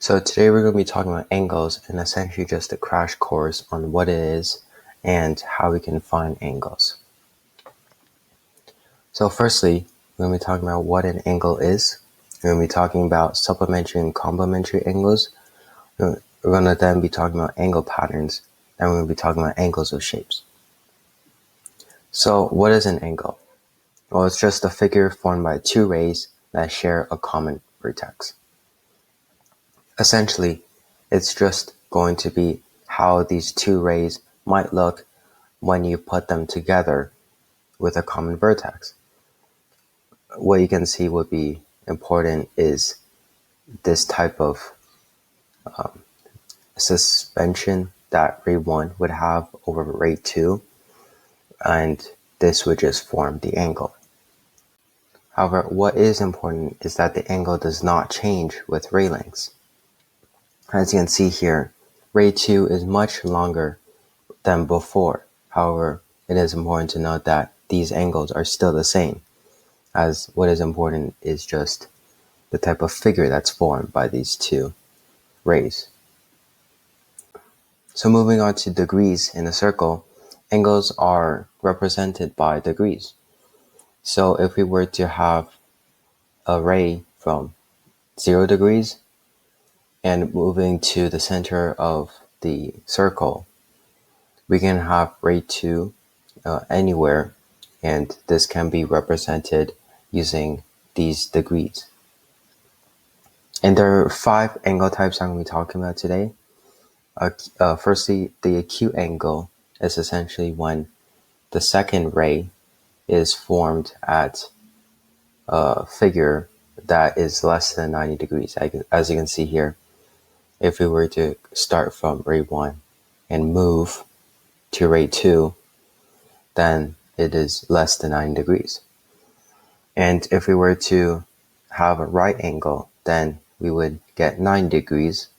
So today we're going to be talking about angles and essentially just a crash course on what it is and how we can find angles. So firstly, we're going to be talking about what an angle is. We're going to be talking about supplementary and complementary angles. We're going to then be talking about angle patterns, and we're going to be talking about angles of shapes. So what is an angle? Well, it's just a figure formed by two rays that share a common vertex. Essentially, it's just going to be how these two rays might look when you put them together with a common vertex. What you can see would be important is this type of suspension that ray 1 would have over ray 2, and this would just form the angle. However, what is important is that the angle does not change with ray lengths. As you can see here, ray 2 is much longer than before. However, it is important to note that these angles are still the same, as what is important is just the type of figure that's formed by these two rays. So moving on to degrees in a circle, angles are represented by degrees. So if we were to have a ray from 0 degrees and moving to the center of the circle, we can have ray 2 anywhere, and this can be represented using these degrees. And there are 5 angle types I'm going to be talking about today. Firstly, the acute angle is essentially when the second ray is formed at a figure that is less than 90 degrees. As you can see here, if we were to start from ray 1 and move to ray 2, then it is less than 90 degrees. And if we were to have a right angle, then we would get 9 degrees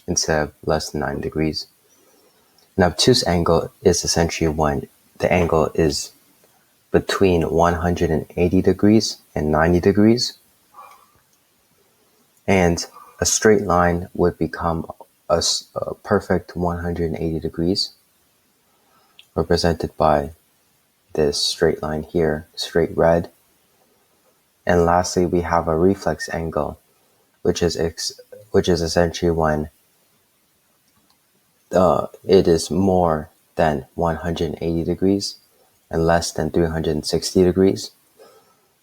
instead of less than 9 degrees. An obtuse angle is essentially when the angle is between 180 degrees and 90 degrees. And a straight line would become a perfect 180 degrees, represented by this straight line here, straight red. And lastly, we have a reflex angle, which is essentially when it is more than 180 degrees and less than 360 degrees.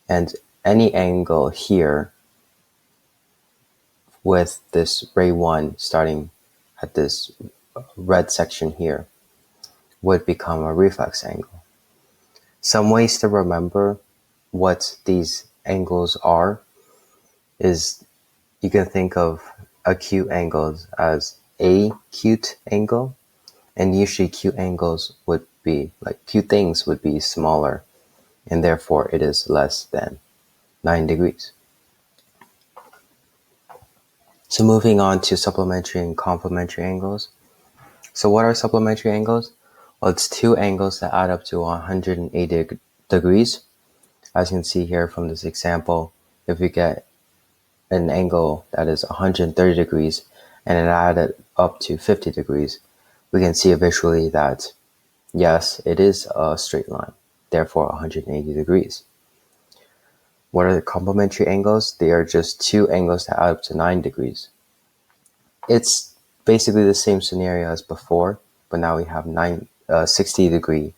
And any angle here with this ray 1 starting at this red section here would become a reflex angle. Some ways to remember what these angles are is you can think of acute angles as a acute angle, and usually acute angles would be like acute things would be smaller, and therefore it is less than 9 degrees. So moving on to supplementary and complementary angles. So what are supplementary angles? Well, it's two angles that add up to 180 degrees. As you can see here from this example, if we get an angle that is 130 degrees and it added up to 50 degrees, we can see visually that, yes, it is a straight line, therefore 180 degrees. What are the complementary angles? They are just two angles that add up to 9 degrees. It's basically the same scenario as before, but now we have 60 degree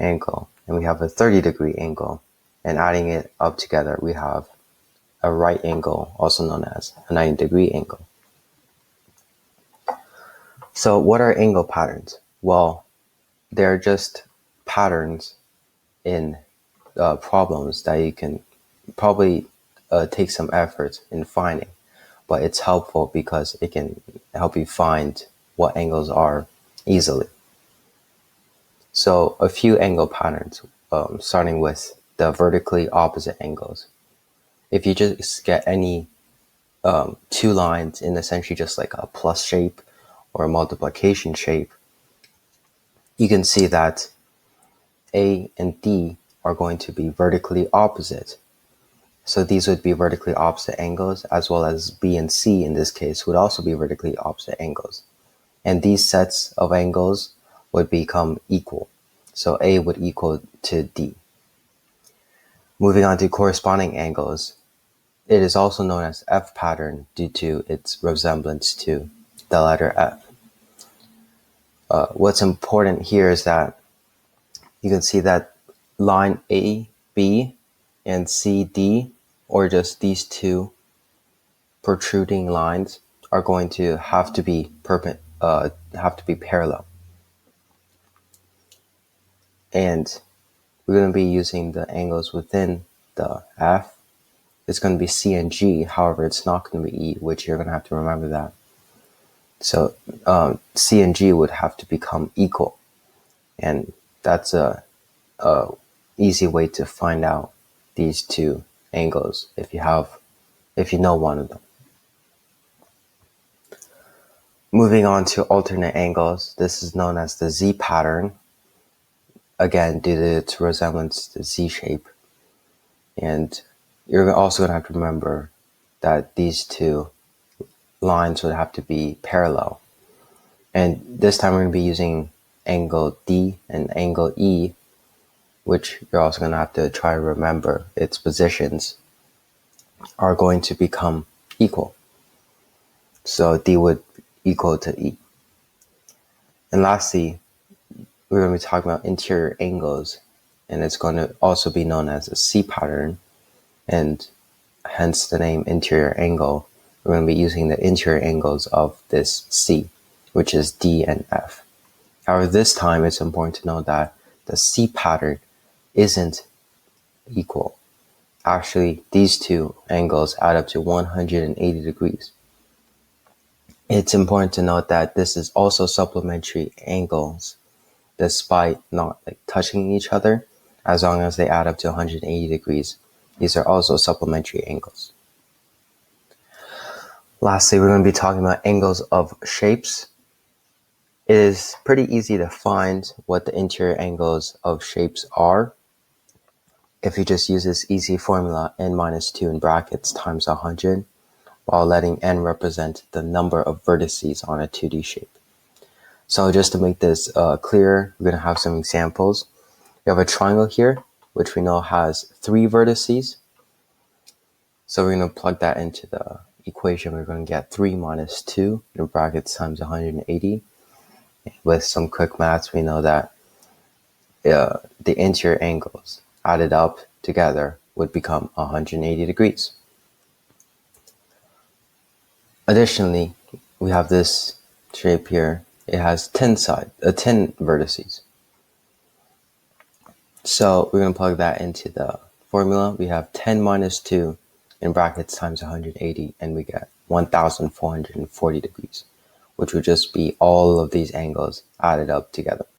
angle, and we have a 30 degree angle, and adding it up together, we have a right angle, also known as a 90 degree angle. So what are angle patterns? Well, they're just patterns in problems that you can probably take some effort in finding, but it's helpful because it can help you find what angles are easily. So a few angle patterns, starting with the vertically opposite angles. If you just get any two lines in essentially just like a plus shape or a multiplication shape, you can see that A and D are going to be vertically opposite. So these would be vertically opposite angles, as well as B and C in this case would also be vertically opposite angles. And these sets of angles would become equal. So A would equal to D. Moving on to corresponding angles, it is also known as F pattern due to its resemblance to the letter F. What's important here is that you can see that line A, B, and C, D, or just these two protruding lines are going to have to be parallel. And we're going to be using the angles within the F. It's going to be C and G. However, it's not going to be E, which you're going to have to remember that. So C and G would have to become equal. And that's a easy way to find out these two angles if you know one of them. Moving on to alternate angles, this is known as the Z pattern, again due to its resemblance to Z shape. And you're also going to have to remember that these two lines would have to be parallel. And this time we're going to be using angle D and angle E, which you're also going to have to try to remember its positions are going to become equal. So D would equal to E. And lastly, we're going to be talking about interior angles, and it's going to also be known as a C pattern, and hence the name interior angle. We're going to be using the interior angles of this C, which is D and F. However, this time it's important to know that the C pattern isn't equal. Actually, these two angles add up to 180 degrees. It's important to note that this is also supplementary angles, despite not touching each other. As long as they add up to 180 degrees, these are also supplementary angles. Lastly, we're going to be talking about angles of shapes. It is pretty easy to find what the interior angles of shapes are if you just use this easy formula, n minus 2 in brackets times 100, while letting n represent the number of vertices on a 2D shape. So just to make this clearer, we're going to have some examples. We have a triangle here, which we know has 3 vertices. So we're going to plug that into the equation. We're going to get 3 minus 2 in brackets times 180. With some quick maths, we know that the interior angles added up together would become 180 degrees. Additionally, we have this shape here. It has 10 vertices. So we're going to plug that into the formula. We have 10 minus 2 in brackets times 180, and we get 1,440 degrees, which would just be all of these angles added up together.